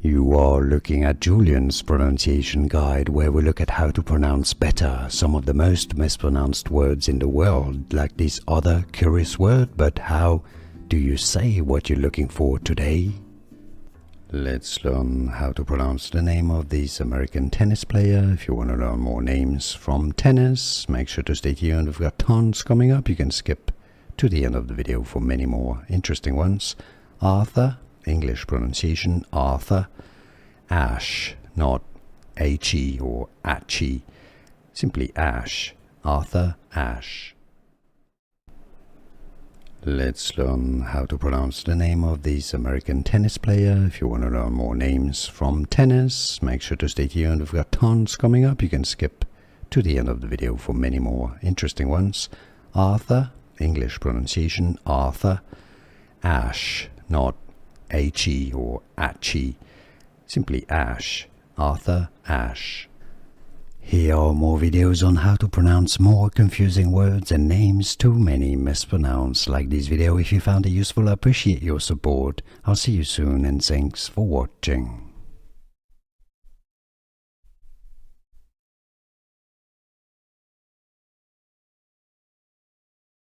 You are looking at Julian's pronunciation guide, where we look at how to pronounce better some of the most mispronounced words in the world, like this other curious word. But how do you say what you're looking for today? Let's learn how to pronounce the name of this American tennis player. If you want to learn more names from tennis, make sure to stay tuned. We've got tons coming up. You can skip to the end of the video for many more interesting ones. Arthur, English pronunciation, Arthur Ashe, not H-E or Ache, simply Ashe, Arthur Ashe. Let's learn how to pronounce the name of this American tennis player. If you want to learn more names from tennis, make sure to stay tuned. We've got tons coming up. You can skip to the end of the video for many more interesting ones. Arthur, English pronunciation, Arthur Ashe, not H-E or Ache, simply Ashe, Arthur Ashe. Here are more videos on how to pronounce more confusing words and names too many mispronounced. Like this video if you found it useful. I appreciate your support. I'll see you soon and thanks for watching.